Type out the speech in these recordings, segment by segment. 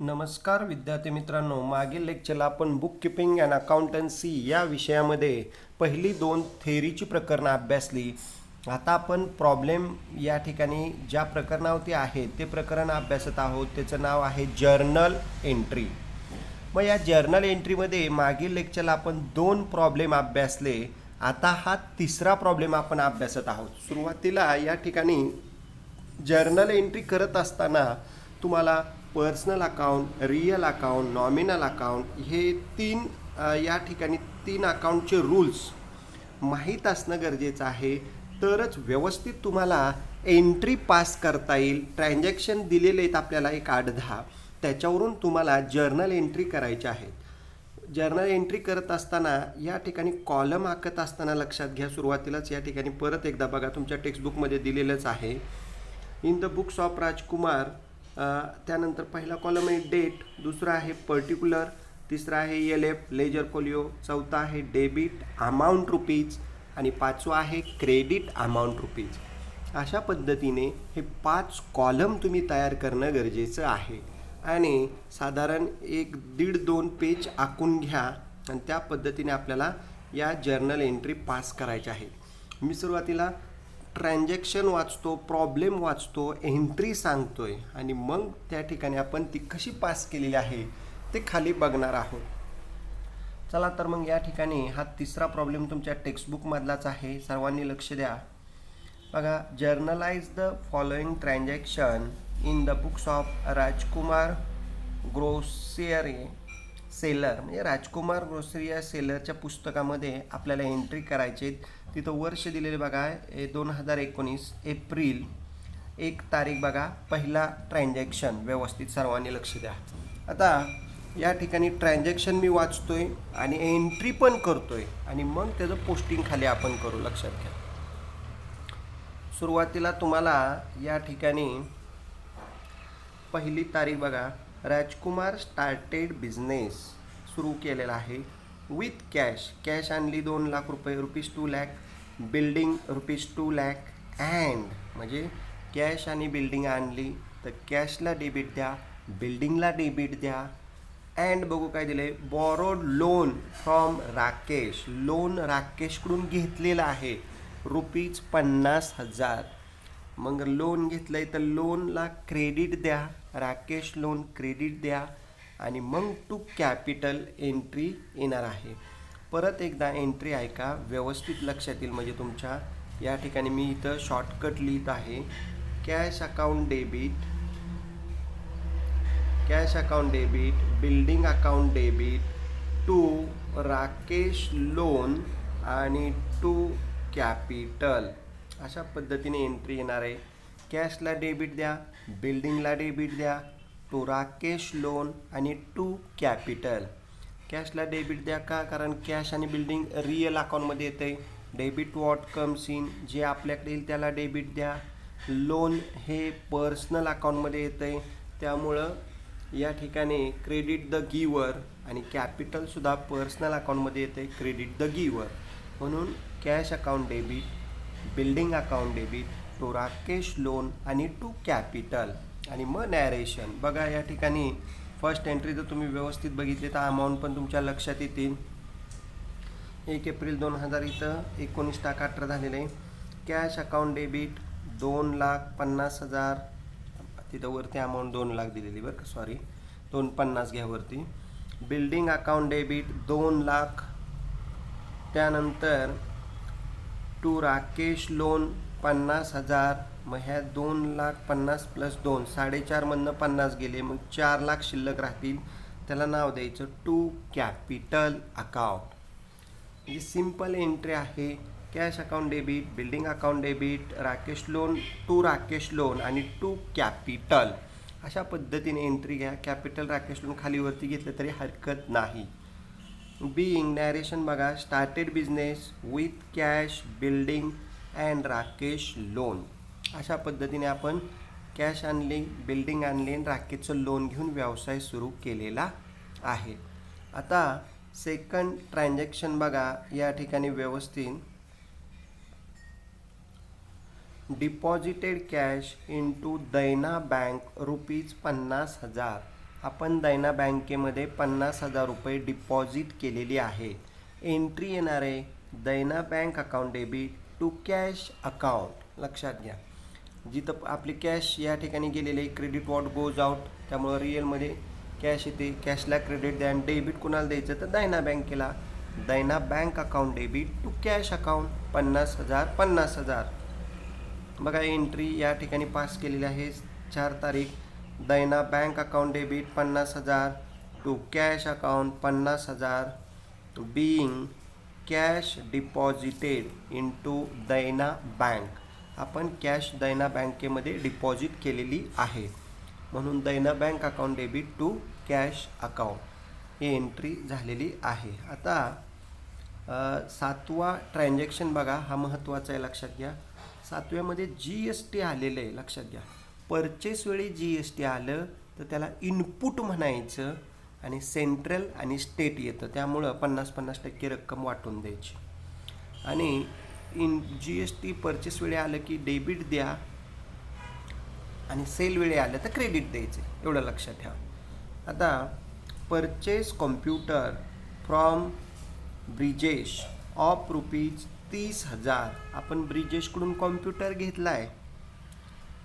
नमस्कार विद्यार्थी मित्रांनो, मागील लेक्चरला आपण बुक किपिंग अँड अकाउंटन्सी या विषयामध्ये पहिली दोन थेअरीची प्रकरणं अभ्यासली. आता आपण प्रॉब्लेम या ठिकाणी ज्या प्रकरणावरती आहे ते प्रकरण अभ्यासत आहोत. त्याचं नाव आहे जर्नल एंट्री. मग या जर्नल एंट्रीमध्ये मागील लेक्चरला आपण दोन प्रॉब्लेम अभ्यासले. आता हा तिसरा प्रॉब्लेम आपण अभ्यासत आहोत. सुरुवातीला या ठिकाणी जर्नल एंट्री करत असताना तुम्हाला personal account, real account, nominal account हे या ठिकाणी तीन अकाउंटचे रूल्स माहीत असणं गरजेचं आहे. तरच व्यवस्थित तुम्हाला एंट्री पास करता येईल. ट्रान्झॅक्शन दिलेले आहेत आपल्याला एक 8-10, त्याच्यावरून तुम्हाला जर्नल एंट्री करायच्या आहेत. जर्नल एंट्री करत असताना या ठिकाणी कॉलम आखत असताना लक्षात घ्या, सुरुवातीलाच या ठिकाणी परत एकदा बघा, तुमच्या टेक्स्टबुकमध्ये दिलेलंच आहे. इन द बुक्स ऑफ राजकुमार, त्यानंतर पहिला कॉलम आहे डेट, दुसरा आहे पर्टिक्युलर, तिसरा आहे LF लेजर फोलिओ, चौथा आहे डेबिट अमाऊंट रुपीज आणि पाचवा आहे क्रेडिट अमाऊंट रुपीज. अशा पद्धतीने हे 5 कॉलम तुम्ही तयार करणं गरजेचं आहे आणि साधारण 1-1.5-2 पेज आखून घ्या आणि त्या पद्धतीने आपल्याला या जर्नल एंट्री पास करायच्या आहेत. मी सुरुवातीला ट्रान्झॅक्शन वाचतो, प्रॉब्लेम वाचतो, एंट्री सांगतोय आणि मग त्या ठिकाणी आपण ती कशी पास केलेली आहे ते खाली बघणार आहोत. चला तर मग या ठिकाणी हा तिसरा प्रॉब्लेम तुमच्या टेक्स्टबुकमधलाच आहे. सर्वांनी लक्ष द्या. बघा, generalized the following transaction in the books of Rajkumar grocery seller. म्हणजे राजकुमार ग्रोसरी या सेलरच्या पुस्तकामध्ये आपल्याला एंट्री करायचे. तिथं वर्ष दिलेले बघा 2019 एप्रिल 1 तारीख बघा, पहिला ट्रान्झॅक्शन. व्यवस्थित सर्वांनी लक्ष द्या. आता या ठिकाणी ट्रान्झॅक्शन मी वाचतोय आणि एंट्री पण करतोय आणि मग त्याचं पोस्टिंग खाली आपण करू. लक्षात घ्या, सुरुवातीला तुम्हाला या ठिकाणी पहिली तारीख बघा, राजकुमार स्टार्टेड बिझनेस, सुरू केलेला आहे विथ कॅश आणली 2 लाख रुपये, ₹2 लाख, बिल्डिंग ₹2 लाख अँड, म्हणजे कॅश आणि बिल्डिंग आणली तर कॅशला डेबिट द्या, बिल्डिंगला डेबिट द्या. अँड बघू काय दिले, borrowed loan from Rakesh, loan राकेशकडून घेतलेला आहे ₹50,000. मग लोन घेतलंय तर लोनला क्रेडिट द्या, राकेश लोन क्रेडिट द्या आणि मग टू कॅपिटल एंट्री येणार आहे. परत एकदा एंट्री ऐका, व्यवस्थित लक्षात येईल म्हणजे तुमच्या. या ठिकाणी मी इथं शॉर्टकट लिहित आहे. Cash account debit, building account debit, to Rakesh loan आणि टू कॅपिटल. अशा पद्धतीने एंट्री येणार आहे. कॅशला डेबिट द्या, बिल्डिंगला डेबिट द्या, टू राकेश लोन आणि टू कॅपिटल. कॅशला डेबिट द्या का, कारण कॅश आणि बिल्डिंग रिअल अकाउंटमध्ये येते. डेबिट वॉट कम्स इन, जे आपल्याकडे येईल त्याला डेबिट द्या. लोन हे पर्सनल अकाउंटमध्ये येते, त्यामुळं या ठिकाणी क्रेडिट द गिवर आणि कॅपिटलसुद्धा पर्सनल अकाउंटमध्ये येते, क्रेडिट द गिवर. म्हणून cash account debit, building account debit, to Rakesh loan आणि टू कॅपिटल. आणि मग नॅरेशन बघा. या ठिकाणी फर्स्ट एंट्री जर तुम्ही व्यवस्थित बघितली तर अमाऊंट पण तुमच्या लक्षात येतील. 1 एप्रिल 2000 इथं 19 टाका 18 झालेलं आहे. कॅश अकाउंट डेबिट 2,50,000, तिथं वरती अमाऊंट 2 लाख दिलेली बरं का, सॉरी 250 घ्या वरती. बिल्डिंग अकाउंट डेबिट 2 लाख, त्यानंतर टू राकेश लोन 50,000. मग ह्या 2,50,000 प्लस 2 4.5 मधनं 50 गेले, मग 4 लाख शिल्लक राहतील. त्याला नाव द्यायचं टू कॅपिटल अकाउंट. म्हणजे सिम्पल एंट्री आहे. Cash account debit, building account debit, Rakesh loan, to Rakesh loan आणि टू कॅपिटल. अशा पद्धतीने एंट्री घ्या. कॅपिटल राकेश लोन खालीवरती घेतलं तरी हरकत नाही. बीइंग नॅरेशन बघा, started business with cash, building and Rakesh loan. अशा पद्धतीने आपण कॅश आणली, बिल्डिंग आणली आणि राकेशचं लोन घेऊन व्यवसाय सुरू केलेला आहे. आता सेकंड ट्रान्झॅक्शन बघा. या ठिकाणी व्यवस्थित deposited cash into Dena bank ₹50,000. आपण दैना बँकेमध्ये 50,000 रुपये डिपॉझिट केलेली आहे. एंट्री येणार आहे Dena bank account debit to cash account. लक्षात घ्या, जिथं आपली कॅश या ठिकाणी गेलेली आहे, क्रेडिट वॉट गोज आउट, त्यामुळं रिअलमध्ये कॅश येते. कॅशला क्रेडिट द्या आणि डेबिट कुणाला द्यायचं तर दैना बँकेला. Dena bank account debit to cash account 50,000 50,000. बघा एंट्री या ठिकाणी पास केलेली आहे 4 तारीख. Dena bank account debit 50,000 to cash account 50,000 being cash deposited into Dena bank. आपण कॅश दैना बँकेमध्ये डिपॉझिट केलेली आहे, म्हणून Dena bank account debit to cash account ही एंट्री झालेली आहे. आता 7वा ट्रान्झॅक्शन बघा, हा महत्त्वाचा आहे, लक्षात घ्या. 7व्यामध्ये GST आलेलं आहे, लक्षात घ्या. परचेस वेळी GST आलं तर त्याला इनपुट म्हणायचं आणि सेंट्रल आणि स्टेट येतं, त्यामुळं 50-50% रक्कम वाटून द्यायची. आणि GST परचेस वेळी आलं की डेबिट द्या आणि सेल वेळी आलं तर क्रेडिट द्यायचे, एवढं लक्षात ठेवा. आता purchase computer from Brijesh of ₹30,000. आपण ब्रिजेशकडून कॉम्प्युटर घेतला आहे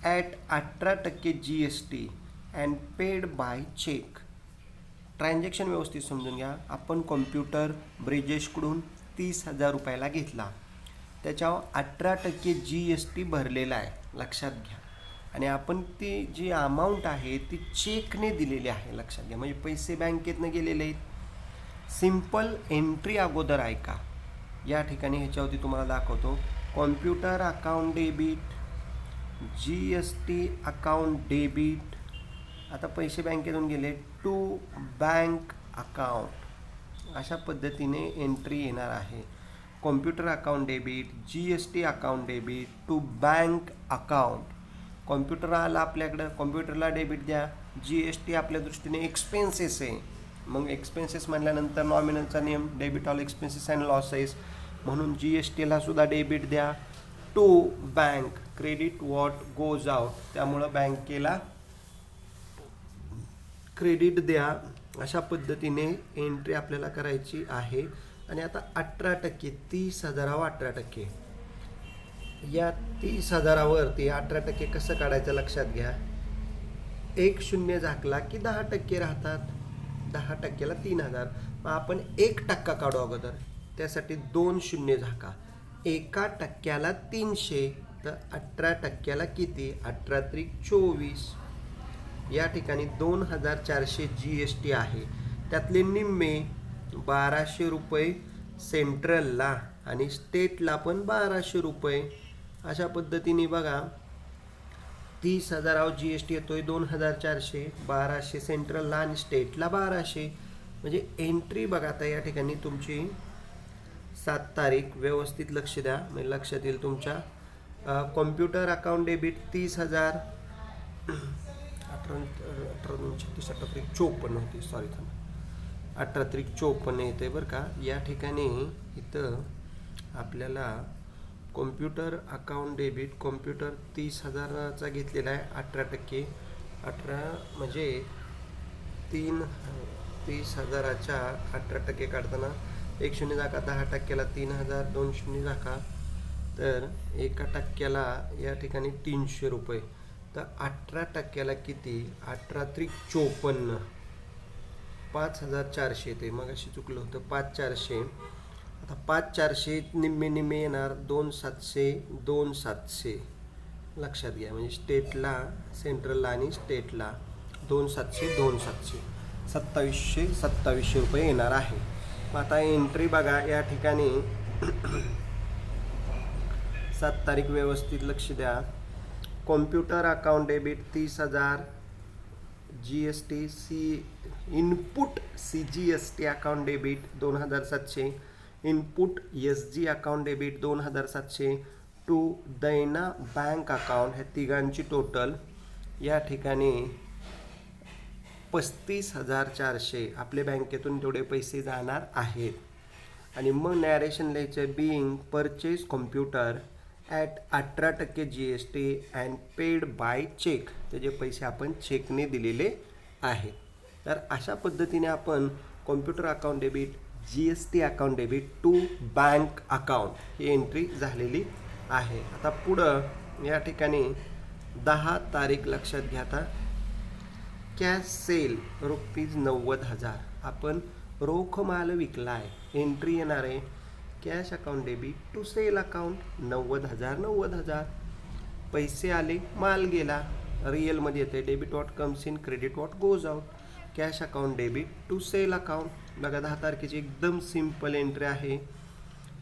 at 18% GST and paid by cheque. Transaction व्यवस्थित समजून घ्या. आपण कॉम्प्युटर ब्रिजेशकडून 30,000 रुपयाला घेतला, त्याच्यावर 18% GST भरलेला आहे, लक्षात घ्या. आणि आपण ती जी अमाऊंट आहे ती चेकने दिलेली आहे, लक्षात घ्या. म्हणजे पैसे बँकेतनं गेलेले आहेत. सिम्पल एंट्री अगोदर ऐका. या ठिकाणी ह्याच्यावरती तुम्हाला दाखवतो. Computer account debit, GST account debit. आता पैसे बँकेतून गेले टू बँक अकाउंट, अशा पद्धतीने एंट्री येणार आहे. Computer account debit, GST account debit to bank account. Computer आला आपल्याकडं, कॉम्प्युटरला डेबिट द्या. GST आपल्या दृष्टीने एक्सपेन्सेस आहे, मग एक्सपेन्सेस म्हटल्यानंतर नॉमिनलचा नियम, debit all expenses and losses, म्हणून GSTला सुद्धा डेबिट द्या. To bank credit what goes out, त्यामुळं बँकेला क्रेडिट द्या. अशा पद्धतीने एंट्री आपल्याला करायची आहे. आणि आता 18%, 30,000वर 18%. या 30,000वरती 18% कसं काढायचं लक्षात घ्या. एक शून्य झाकला की 10% राहतात. 10%ला 3,000. मग आपण 1% काढू अगोदर, त्यासाठी 2 शून्य झाका. 1%ला 300, तर 18%ला किती, 18×3 = 24. या ठिकाणी 2,400 GST आहे, त्यातले निम्मे 1,200 रुपये सेंट्रलला आणि स्टेटला पण 1,200 रुपये. अशा पद्धतीने बघा 30,000वर GST येतोय 2,400, 1,200 सेंट्रलला आणि स्टेटला 1,200. म्हणजे एंट्री बघा आता या ठिकाणी तुमची 7 तारीख, व्यवस्थित लक्ष द्या, म्हणजे लक्षात येईल तुमच्या. कॉम्प्युटर अकाउंट डेबिट 30,000, 18×36 होती, सॉरी, 18×54 येते बरं का. या ठिकाणी इथं आपल्याला कॉम्प्युटर अकाउंट डेबिट, कॉम्प्युटर 30,000चा घेतलेला आहे, 18%. 18 म्हणजे 30,000च्या 18% काढताना 1 शून्य झाका, 10%ला 3,000, 2 शून्य झाका, तर 1%ला या ठिकाणी 300 रुपये. तर 18%ला किती, 18×54, 5,400 येते. मग अशी चुकलं होतं, 5,400. आता 5,400 निम्मे निम्मे येणार, 2,700, 2,700 लक्षात घ्या. म्हणजे स्टेटला, सेंट्रलला आणि स्टेटला 2,700, 2,700, 2,700 रुपये येणार आहे. मग आता एंट्री बघा या ठिकाणी 7 तारीख, व्यवस्थित लक्ष द्या. Computer account debit 30,000, GST input CGST account debit 2,700, input SG account debit 2,700 to Dena bank account. ह्या तिघांची टोटल या ठिकाणी 35,400 आपल्या बँकेतून तेवढे पैसे जाणार आहेत. आणि मग नॅरेशन लिहायचं, being purchase computer at 18% GST and paid by cheque. त्याचे पैसे आपण चेकने दिलेले आहेत. तर अशा पद्धतीने आपण computer account debit, GST account debit to bank account ही एंट्री झालेली आहे. आता पुढं या ठिकाणी 10 तारीख लक्षात घ्या. आता कॅश सेल ₹90,000 आपण रोख माल विकला आहे. एंट्री येणार आहे cash account debit to sale account 90,000 पैसे आले, माल गेला. रिअलमध्ये येते debit what comes in, credit what goes out. Cash account debit to sale account. बघा 10 तारखेची एकदम सिम्पल एंट्री आहे,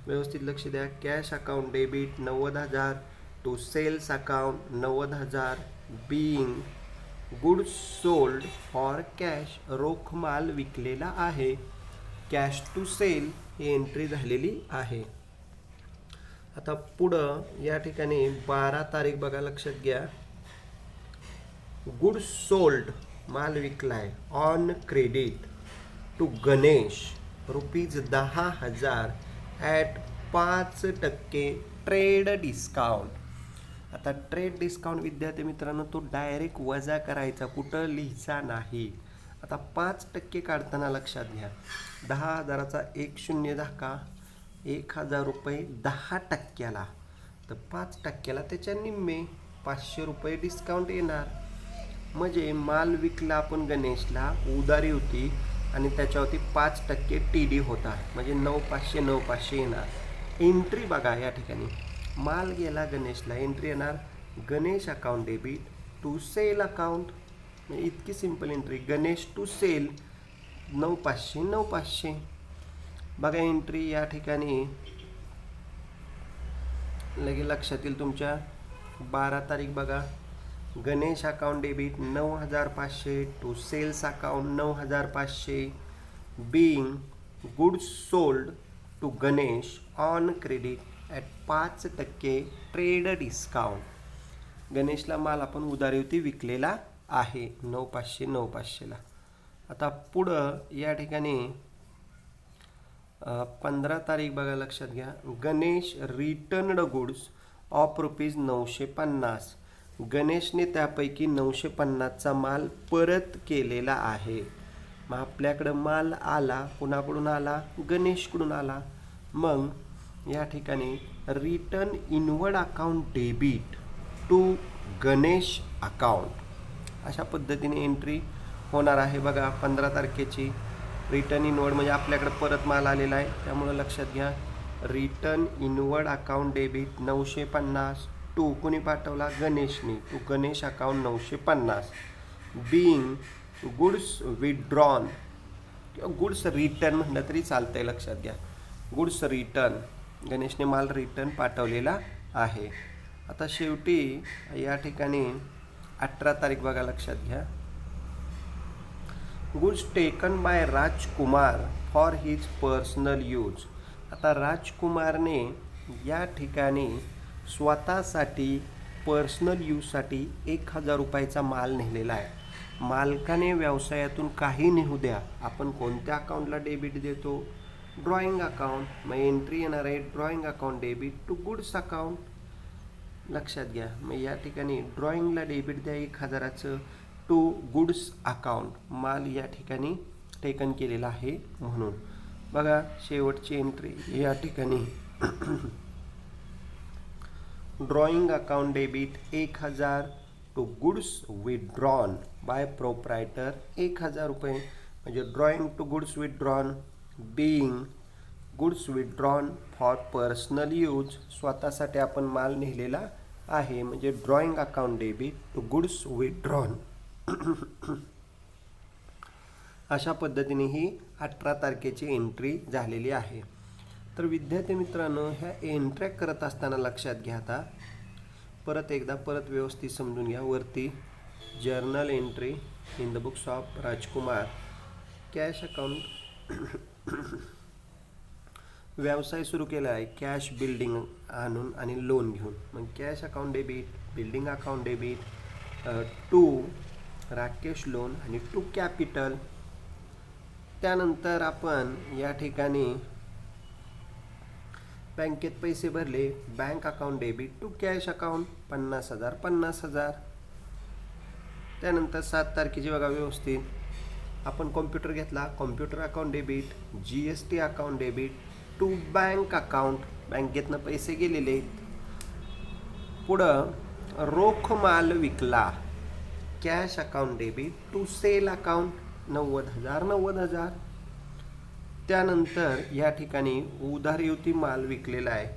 व्यवस्थित लक्ष द्या. Cash account debit 90,000 to sales account 90,000 being goods sold for cash. रोख माल विकलेला आहे. कॅश टू सेल ही एंट्री झालेली आहे. आता पुढं या ठिकाणी 12 तारीख बघा, लक्षात घ्या. गुड्स सोल्ड माल विकलाय on credit to Ganesh ₹10,000 at 5% trade discount. आता ट्रेड डिस्काउंट विद्यार्थी मित्रांनो तो डायरेक्ट वजा करायचा, कुठं लिहायचा नाही. आता 5% काढताना लक्षात घ्या 10,000चा 10 धक्का ₹1,000 10%ला, तर 5%ला त्याच्या निम्मे ₹500 डिस्काउंट येणार. म्हणजे माल विकला आपण गणेशला, उधारी होती आणि त्याच्यावरती 5% TD होता, म्हणजे 9,500 येणार. एंट्री बघा या ठिकाणी माल गेला गणेशला, एंट्री येणार Ganesh account debit to sale account. इतकी simple entry. Ganesh to sale 9,500 बघा एंट्री या ठिकाणी लगे लक्षात येईल तुमच्या. 12 तारीख बघा, Ganesh account debit 9,500 to sales account 9,500 being goods sold to Ganesh on credit at 5% trade discount. गणेशला माल आपण उधारीवरती विकलेला आहे 9,500ला. आता पुढं या ठिकाणी 15 तारीख बघा, लक्षात घ्या. Ganesh returned goods of ₹950. गणेशने त्यापैकी 950चा माल परत केलेला आहे. मग आपल्याकडं माल आला, कुणाकडून आला? गणेशकडून आला. मग या ठिकाणी return inward account debit to Ganesh account अशा पद्धतीने एंट्री होणार आहे. बघा 15 तारखेची रिटर्न इनवर्ड म्हणजे आपल्याकडे परत माल आलेला आहे, त्यामुळं लक्षात घ्या return inward account debit 950 to कोणी पाठवला? गणेशने, to Ganesh account 950 being goods withdrawn किंवा गुड्स रिटर्न म्हटलं तरी चालतंय. लक्षात घ्या गुड्स रिटर्न, गणेशने माल रिटर्न पाठवलेला आहे. आता शेवटी या ठिकाणी 18 तारीख बघा, लक्षात घ्या. Goods taken by Rajkumar for his personal use. आता राजकुमारने या ठिकाणी स्वतःसाठी पर्सनल यूजसाठी ₹1,000चा माल नेलेला आहे. मालकाने व्यवसायातून काही नेऊ द्या, आपण कोणत्या अकाउंटला डेबिट देतो? Drawing account. मग एंट्री येणार आहे drawing account debit to goods account. लक्षात घ्या मग या ठिकाणी ड्रॉइंगला डेबिट द्या 1,000चं टू गुड्स अकाउंट. माल या ठिकाणी टेकन केलेला आहे म्हणून. बघा शेवटची एंट्री या ठिकाणी drawing account debit 1,000 to goods withdrawn by proprietor ₹1,000 म्हणजे drawing to goods withdrawn being goods withdrawn for personal use. स्वतःसाठी आपण माल नेलेला आहे म्हणजे drawing account debit to goods withdrawn. अशा पद्धतीने ही 18 तारखेची एंट्री झालेली आहे. तर विद्यार्थी मित्रांनो ह्या एंट्र्या करत असताना लक्षात घ्या, आता परत एकदा व्यवस्थित समजून घ्या. वरती journal entry in the books of Rajkumar, cash account व्यवसाय सुरू केला आहे कॅश बिल्डिंग आणून आणि लोन घेऊन. मग cash account debit, building account debit to Rakesh loan आणि टू कॅपिटल. त्यानंतर आपण या ठिकाणी बँकेत पैसे भरले, bank account debit to cash account 50,000. त्यानंतर 7 तारखेची बघा व्यवस्थित आपण कॉम्प्युटर घेतला, computer account debit, GST account debit to bank account, बँकेतनं पैसे गेलेले आहेत. पुढं रोख माल विकला, cash account debit to sale account 90,000. त्यानंतर या ठिकाणी उधारयुती माल विकलेला आहे,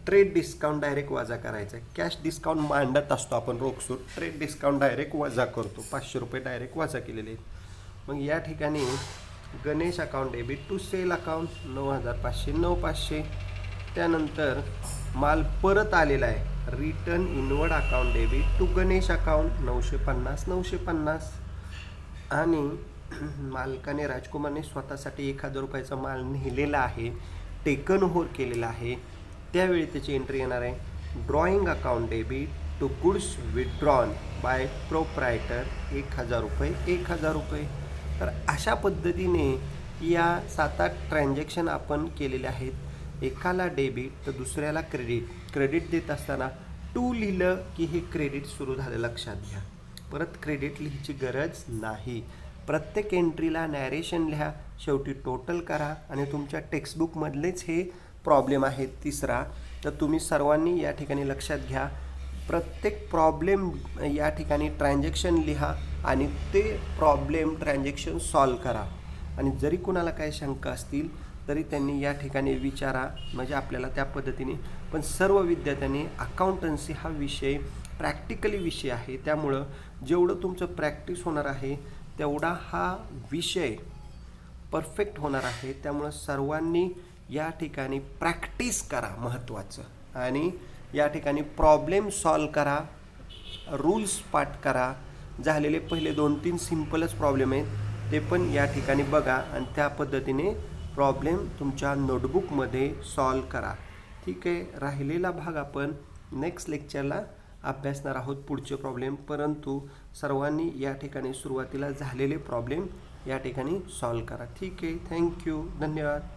ट्रेड डिस्काउंट डायरेक्ट वजा करायचा आहे. कॅश डिस्काउंट मांडत असतो आपण रोखसूट, ट्रेड डिस्काउंट डायरेक्ट वजा करतो, 500 रुपये डायरेक्ट वजा केलेले आहेत. मग या ठिकाणी Ganesh account debit to sale account 9,500, 9,500. त्यानंतर माल परत आलेला आहे, return inward account debit to Ganesh account 950, 950. आणि मालकाने राजकुमारने स्वतःसाठी 1,000 रुपयाचा माल नेलेला आहे, टेकन ओव्हर केलेला आहे, त्यावेळी त्याची एंट्री येणार आहे, drawing account debit to goods withdrawn by proprietor 1,000 रुपये, 1,000 रुपये. तर अशा पद्धतीने या 7-8 ट्रान्झॅक्शन आपण केलेले आहेत. एकाला डेबिट तर दुसऱ्याला क्रेडिट. क्रेडिट देत असताना टू लिहिलं की हे क्रेडिट सुरू झालं, लक्षात घ्या. परत क्रेडिट लिहायची गरज नाही. प्रत्येक एंट्रीला नॅरेशन लिहा, शेवटी टोटल करा. आणि तुमच्या टेक्स्टबुकमधलेच हे प्रॉब्लेम आहेत तिसरा, तर तुम्ही सर्वांनी या ठिकाणी लक्षात घ्या. प्रत्येक प्रॉब्लेम या ठिकाणी ट्रान्झॅक्शन लिहा आणि ते प्रॉब्लेम ट्रान्झॅक्शन सॉल्व करा. आणि जरी कुणाला काही शंका असतील तरी त्यांनी या ठिकाणी विचारा, म्हणजे आपल्याला त्या पद्धतीने. पण सर्व विद्यार्थ्यांनी अकाउंटन्सी हा विषय प्रॅक्टिकली विषय आहे, त्यामुळं जेवढं तुमचं प्रॅक्टिस होणार आहे तेवढा हा विषय परफेक्ट होणार आहे. त्यामुळं सर्वांनी या ठिकाणी प्रॅक्टिस करा, महत्त्वाचं. आणि या ठिकाणी प्रॉब्लेम सॉल्व करा, रूल्स पाठ करा. झालेले पहिले 2-3 सिम्पलच प्रॉब्लेम आहेत, ते पण या ठिकाणी बघा आणि त्या पद्धतीने प्रॉब्लेम तुमच्या नोटबुकमध्ये सॉल्व करा. ठीक आहे, राहिलेला भाग आपण नेक्स्ट लेक्चरला अभ्यासणार आहोत, पुढचे प्रॉब्लेम. परंतु सर्वांनी या ठिकाणी सुरुवातीला झालेले प्रॉब्लेम या ठिकाणी सॉल्व करा. ठीक आहे, थँक्यू, धन्यवाद.